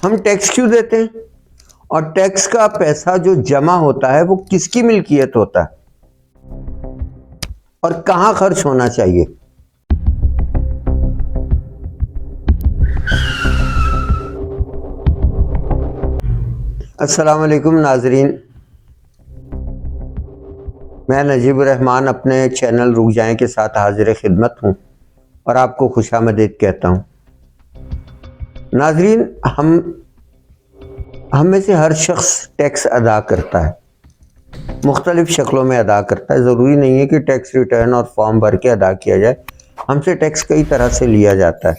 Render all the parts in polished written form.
हम टैक्स क्यों देते हैं और टैक्स का पैसा जो जमा होता है वो किसकी मिल्कियत होता है और कहां खर्च होना चाहिए। अस्सलाम वालेकुम नाजरीन, मैं नजीबुर रहमान अपने चैनल रुक जाएं के साथ हाजिर खिदमत हूं और आपको खुशामदीद कहता हूं। नाजरीन, हम में से हर शख्स टैक्स अदा करता है, मुख्तलिफ शक्लों में अदा करता है। ज़रूरी नहीं है कि टैक्स रिटर्न और फॉर्म भर के अदा किया जाए। हमसे टैक्स कई तरह से लिया जाता है,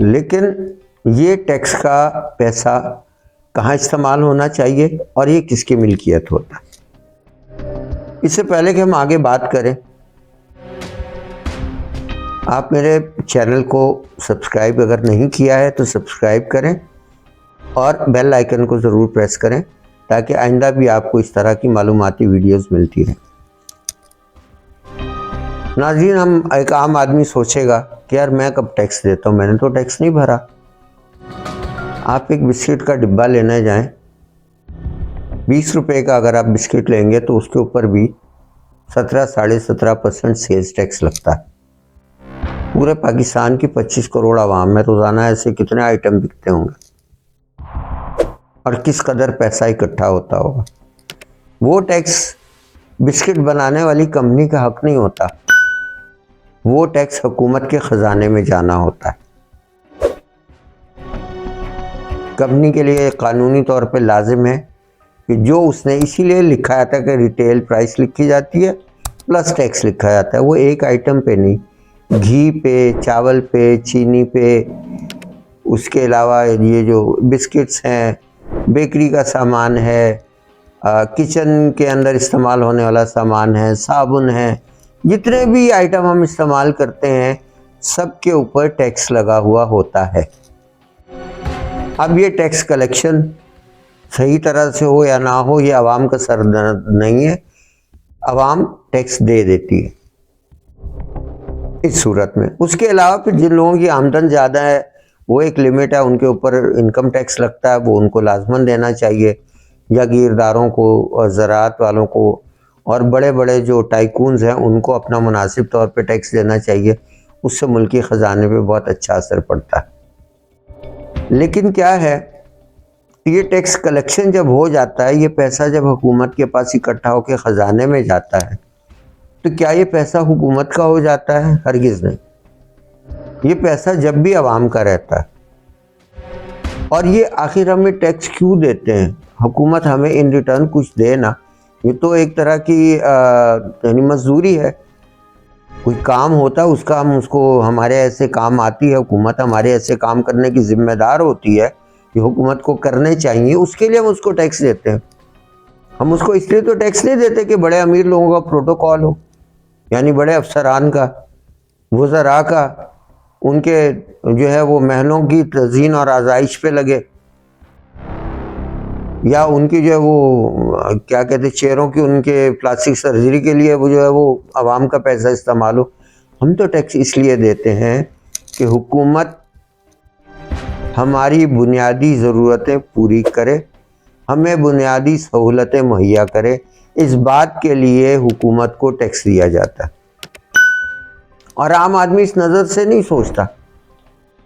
लेकिन ये टैक्स का पैसा कहाँ इस्तेमाल होना चाहिए और ये किसकी मिल्कियत होता है। इससे पहले कि हम आगे बात करें, आप मेरे चैनल को सब्सक्राइब अगर नहीं किया है तो सब्सक्राइब करें और बेल आइकन को ज़रूर प्रेस करें ताकि आइंदा भी आपको इस तरह की मालूमाती वीडियोस मिलती रहें। नाज़रीन, हम एक आम आदमी सोचेगा कि यार मैं कब टैक्स देता हूँ, मैंने तो टैक्स नहीं भरा। आप एक बिस्किट का डिब्बा लेने जाएं, 20 रुपये का अगर आप बिस्किट लेंगे तो उसके ऊपर भी 17-17.5% सेल्स टैक्स लगता है। पूरे पाकिस्तान की 25 करोड़ आवाम में रोज़ाना ऐसे कितने आइटम बिकते होंगे और किस कदर पैसा इकट्ठा होता होगा। वो टैक्स बिस्किट बनाने वाली कंपनी का हक नहीं होता, वो टैक्स हुकूमत के ख़जाने में जाना होता है। कंपनी के लिए कानूनी तौर पे लाजिम है कि जो उसने इसीलिए लिखा जाता है कि रिटेल प्राइस लिखी जाती है प्लस टैक्स लिखा जाता है, वो एक आइटम पे नहीं, घी पे, चावल पे, चीनी पे, उसके अलावा ये जो बिस्किट्स हैं, बेकरी का सामान है, किचन के अंदर इस्तेमाल होने वाला सामान है, साबुन है, जितने भी आइटम हम इस्तेमाल करते हैं सब के ऊपर टैक्स लगा हुआ होता है। अब ये टैक्स कलेक्शन सही तरह से हो या ना हो, ये आवाम का सरदर्द नहीं है, आवाम टैक्स दे देती है इस सूरत में। उसके अलावा फिर जिन लोगों की आमदन ज़्यादा है वो एक लिमिट है, उनके ऊपर इनकम टैक्स लगता है, वो उनको लाजमन देना चाहिए। जागीरदारों को और ज़राअत वालों को और बड़े बड़े जो टाइकून्स हैं उनको अपना मुनासिब तौर पे टैक्स देना चाहिए, उससे मुल्की ख़जाने पे बहुत अच्छा असर पड़ता है। लेकिन क्या है, ये टैक्स कलेक्शन जब हो जाता है, ये पैसा जब हुकूमत के पास इकट्ठा होकर ख़जाने में जाता है तो क्या ये पैसा हुकूमत का हो जाता है? हरगिज़ नहीं। ये पैसा जब भी आवाम का रहता है। और ये आखिर हमें टैक्स क्यों देते हैं? हुकूमत हमें इन रिटर्न कुछ दे ना, ये तो एक तरह की यानी मजदूरी है। कोई काम होता है उसका हम उसको, हमारे ऐसे काम आती है हुकूमत, हमारे ऐसे काम करने की जिम्मेदार होती है कि हुकूमत को करने चाहिए, उसके लिए हम उसको टैक्स देते हैं। हम उसको इसलिए तो टैक्स नहीं देते कि बड़े अमीर लोगों का प्रोटोकॉल हो, यानी बड़े अफसरान का, वज़रा का, उनके जो है वो महलों की तज़ीन और आज़ाइश पे लगे, या उनकी जो है वो क्या कहते हैं चेहरों की, उनके प्लास्टिक सर्जरी के लिए वो जो है वो आवाम का पैसा इस्तेमाल हो। हम तो टैक्स इसलिए देते हैं कि हुकूमत हमारी बुनियादी ज़रूरतें पूरी करे, हमें बुनियादी सहूलतें मुहैया करे। इस बात के लिए हुकूमत को टैक्स दिया जाता है और आम आदमी इस नज़र से नहीं सोचता,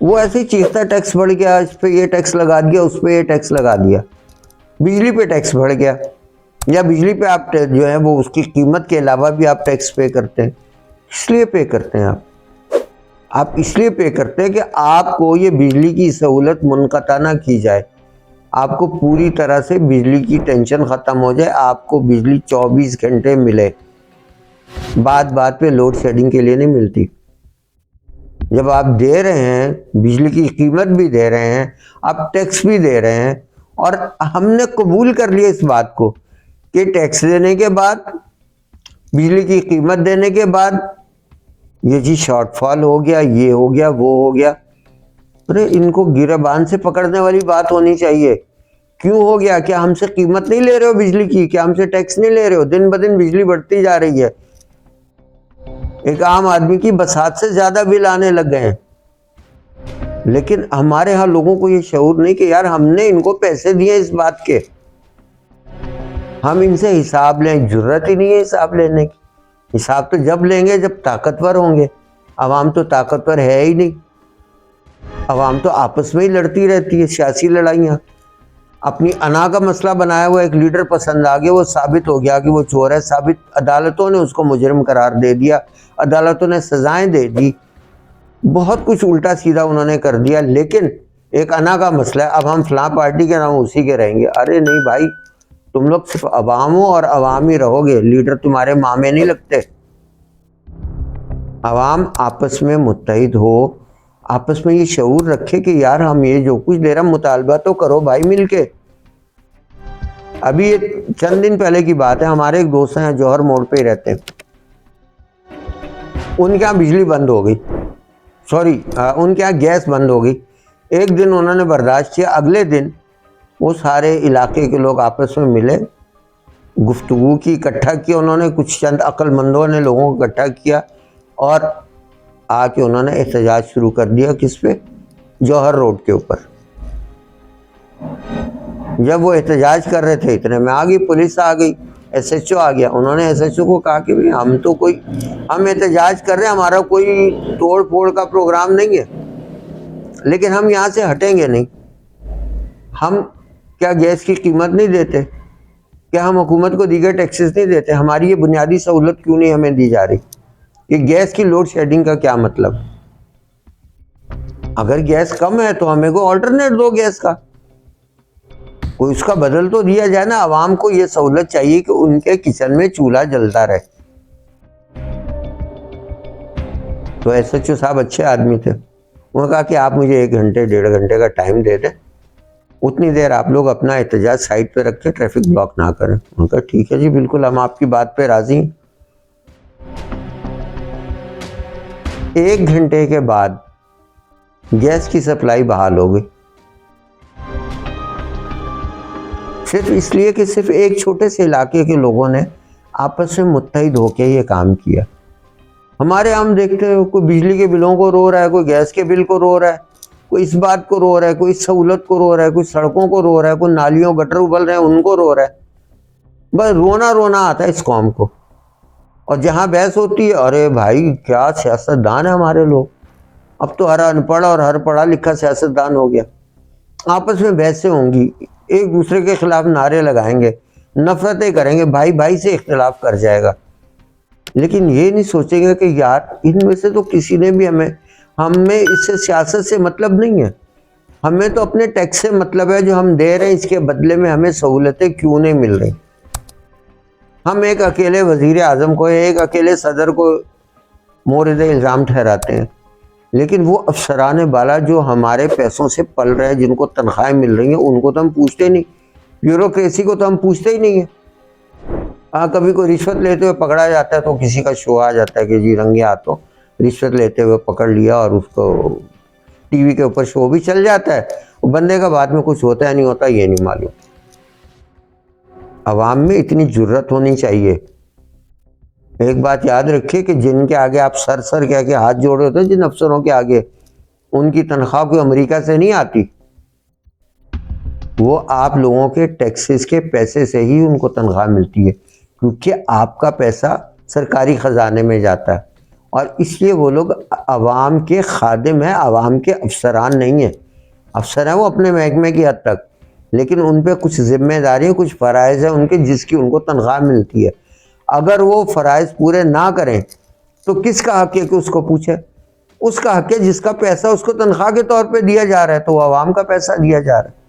वो ऐसे ही चीखता टैक्स बढ़ गया, इस पे ये टैक्स लगा दिया, उस पे ये टैक्स लगा दिया। बिजली पे टैक्स बढ़ गया, या बिजली पे आप जो है वो उसकी कीमत के अलावा भी आप टैक्स पे करते हैं। इसलिए पे करते हैं आप इसलिए पे करते हैं कि आपको ये बिजली की सहूलत मुनक़ता ना की जाए, आपको पूरी तरह से बिजली की टेंशन ख़त्म हो जाए, आपको बिजली 24 घंटे मिले। बात बात पे लोड शेडिंग के लिए नहीं मिलती। जब आप दे रहे हैं, बिजली की कीमत भी दे रहे हैं, आप टैक्स भी दे रहे हैं, और हमने कबूल कर लिया इस बात को कि टैक्स देने के बाद, बिजली की कीमत देने के बाद ये जी शॉर्टफॉल हो गया, ये हो गया, वो हो गया। अरे इनको गिरबान से पकड़ने वाली बात होनी चाहिए। क्यों हो गया? क्या हमसे कीमत नहीं ले रहे हो बिजली की? क्या हमसे टैक्स नहीं ले रहे हो? दिन ब दिन बिजली बढ़ती जा रही है, एक आम आदमी की बसात से ज्यादा बिल आने लग गए हैं। लेकिन हमारे यहाँ लोगों को ये शऊर नहीं कि यार हमने इनको पैसे दिए इस बात के, हम इनसे हिसाब लें। जरूरत ही नहीं है हिसाब लेने की। हिसाब तो जब लेंगे जब ताकतवर होंगे। अवाम तो ताकतवर है ही नहीं। अवाम तो आपस में ही लड़ती रहती है, सियासी लड़ाइयाँ। अपनी अना का मसला बनाया हुआ एक लीडर पसंद आ गया, वो साबित हो गया कि वो चोर है, साबित, अदालतों ने उसको मुजरिम करार दे दिया, अदालतों ने सजाएं दे दी, बहुत कुछ उल्टा सीधा उन्होंने कर दिया। लेकिन एक अना का मसला है, अब हम फलां पार्टी के नाम उसी के रहेंगे। अरे नहीं भाई, तुम लोग सिर्फ अवाम हो और अवाम ही रहोगे, लीडर तुम्हारे मामे नहीं लगते। अवाम आपस में मुत्तहिद हो, आपस में ये शऊर रखे कि यार हम ये जो कुछ दे रहा, मुतालबा तो करो भाई मिलके। अभी ये चंद दिन पहले की बात है, हमारे एक दोस्त हैं जौहर मोड़ पे ही रहते हैं, उनके यहाँ बिजली बंद हो गई, उनके यहाँ गैस बंद हो गई। एक दिन उन्होंने बर्दाश्त किया, अगले दिन वो सारे इलाके के लोग आपस में मिले, गुफ्तगू की, इकट्ठा किया उन्होंने, कुछ चंद अक्लमंदों ने लोगों को इकट्ठा किया और आके उन्होंने एहतजाज शुरू कर दिया। किस पे? जौहर रोड के ऊपर। जब वो एहतजाज कर रहे थे इतने में आ गई पुलिस, आ गई, एसएचओ आ गया। उन्होंने एसएचओ को कहा कि भाई हम एहतजाज कर रहे हैं, हमारा कोई तोड़ फोड़ का प्रोग्राम नहीं है, लेकिन हम यहाँ से हटेंगे नहीं। हम क्या गैस की कीमत नहीं देते? क्या हम हुकूमत को दीगर टैक्सेस नहीं देते? हमारी ये बुनियादी सहूलत क्यों नहीं हमें दी जा रही? ये गैस की लोड शेडिंग का क्या मतलब? अगर गैस कम है तो हमें को ऑल्टरनेट दो गैस का, कोई उसका बदल तो दिया जाए ना। आवाम को ये सहूलत चाहिए कि उनके किचन में चूल्हा जलता रहे। तो एसएचओ साहब अच्छे आदमी थे, उन्होंने कहा कि आप मुझे 1 घंटे 1.5 घंटे का टाइम दे दें, उतनी देर आप लोग अपना एहतजाज साइड पे रख के ट्रैफिक ब्लॉक ना करें। उन्होंने कहा ठीक है जी, बिल्कुल, हम आपकी बात पे राजी हैं। 1 घंटे के बाद गैस की सप्लाई बहाल हो गई, सिर्फ इसलिए कि सिर्फ एक छोटे से इलाके के लोगों ने आपस में मुत्तहिद होकर ये काम किया। हमारे हम देखते हैं कोई बिजली के बिलों को रो रहा है, कोई गैस के बिल को रो रहा है, कोई इस बात को रो रहा है, कोई इस सहूलत को रो रहा है, कोई सड़कों को रो रहा है, कोई नालियों गटर उबल रहे हैं उनको रो रहा है। बस रोना रोना आता है इस कौम को। और जहाँ बहस होती है, अरे भाई क्या सियासतदान है हमारे लोग, अब तो हर अनपढ़ और हर पढ़ा लिखा सियासतदान हो गया। आपस में बहसें होंगी, एक दूसरे के खिलाफ नारे लगाएंगे, नफरतें करेंगे, भाई भाई से इख्तिलाफ कर जाएगा। लेकिन ये नहीं सोचेंगे कि यार इनमें से तो किसी ने भी हमें इससे सियासत से मतलब नहीं है, हमें तो अपने टैक्स से मतलब है जो हम दे रहे हैं, इसके बदले में हमें सहूलतें क्यों नहीं मिल रही। हम एक अकेले वजीर आजम को, एक अकेले सदर को मोरद इल्ज़ाम ठहराते हैं, लेकिन वो अफसरान बाला जो हमारे पैसों से पल रहे हैं, जिनको तनख्वाहें मिल रही हैं, उनको तो हम पूछते नहीं। ब्यूरोक्रेसी को तो हम पूछते ही नहीं है। हाँ, कभी कोई रिश्वत लेते हुए पकड़ा जाता है तो किसी का शो आ जाता है कि जी रंगे हाथों रिश्वत लेते हुए पकड़ लिया, और उसको टीवी के ऊपर शो भी चल जाता है। वो बंदे का बाद में कुछ होता है नहीं होता ये नहीं मालूम। अवाम में इतनी जुर्रत होनी चाहिए। एक बात याद रखिए कि जिनके आगे आप सर सर कह के हाथ जोड़ रहे होते हैं, जिन अफसरों के आगे, उनकी तनख्वाह कोई अमेरिका से नहीं आती, वो आप लोगों के टैक्सेस के पैसे से ही उनको तनख्वाह मिलती है, क्योंकि आपका पैसा सरकारी ख़जाने में जाता है। और इसलिए वो लोग अवाम के खादिम हैं, अवाम के अफसरान नहीं हैं। अफसर हैं वो अपने महकमे की हद तक, लेकिन उन पर कुछ जिम्मेदारी, कुछ फ़राइज़ हैं उनके, जिसकी उनको तनख्वाह मिलती है। अगर वो फ़राइज़ पूरे ना करें तो किसका हक़ है कि उसको पूछे? उसका हक़ है जिसका पैसा उसको तनख्वाह के तौर पे दिया जा रहा है, तो वो अवाम का पैसा दिया जा रहा है।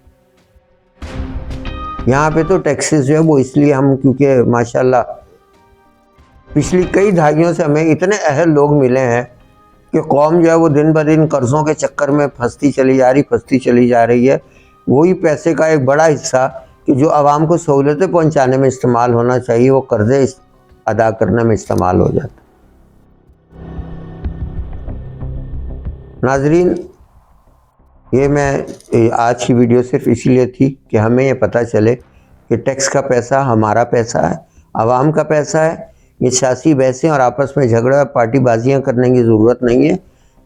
यहाँ पे तो टैक्सेस जो है वो इसलिए हम, क्योंकि माशाल्लाह पिछली कई दहाइयों से हमें इतने अहल लोग मिले हैं कि कौम जो है वो दिन ब दिन कर्ज़ों के चक्कर में फंसती चली जा रही है। वही पैसे का एक बड़ा हिस्सा कि जो आवाम को सहूलतें पहुँचाने में इस्तेमाल होना चाहिए, वो कर्ज़े अदा करने में इस्तेमाल हो जाता। नाजरीन, ये मैं आज की वीडियो सिर्फ इसीलिए थी कि हमें ये पता चले कि टैक्स का पैसा हमारा पैसा है, आवाम का पैसा है। ये सियासी बहसें और आपस में झगड़ा पार्टीबाजियाँ करने की ज़रूरत नहीं है।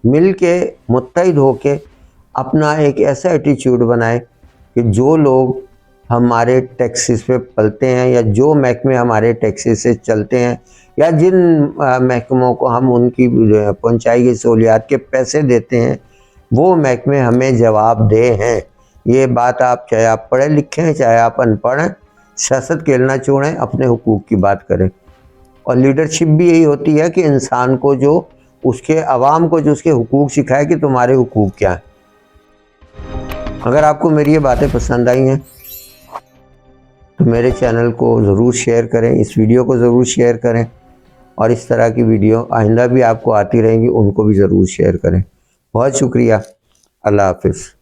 मिल के मुत्तहिद होके अपना एक ऐसा एटीट्यूड बनाएं कि जो लोग हमारे टैक्सेस पे पलते हैं या जो महकमे हमारे टैक्सेस से चलते हैं या जिन महकमों को हम उनकी पहुंचाई गई सहूलियात के पैसे देते हैं, वो महकमे हमें जवाबदेह हैं। ये बात आप चाहे आप पढ़े लिखे हैं चाहे आप अनपढ़ हैं, सियासत खेलना छोड़ें, अपने हुकूक की बात करें। और लीडरशिप भी यही होती है कि इंसान को जो उसके अवाम को जो उसके हुकूक सिखाए कि तुम्हारे हुकूक क्या हैं। अगर आपको मेरी ये बातें पसंद आई हैं तो मेरे चैनल को ज़रूर शेयर करें, इस वीडियो को ज़रूर शेयर करें, और इस तरह की वीडियो आइंदा भी आपको आती रहेंगी, उनको भी ज़रूर शेयर करें। बहुत शुक्रिया। अल्लाह हाफ़िज़।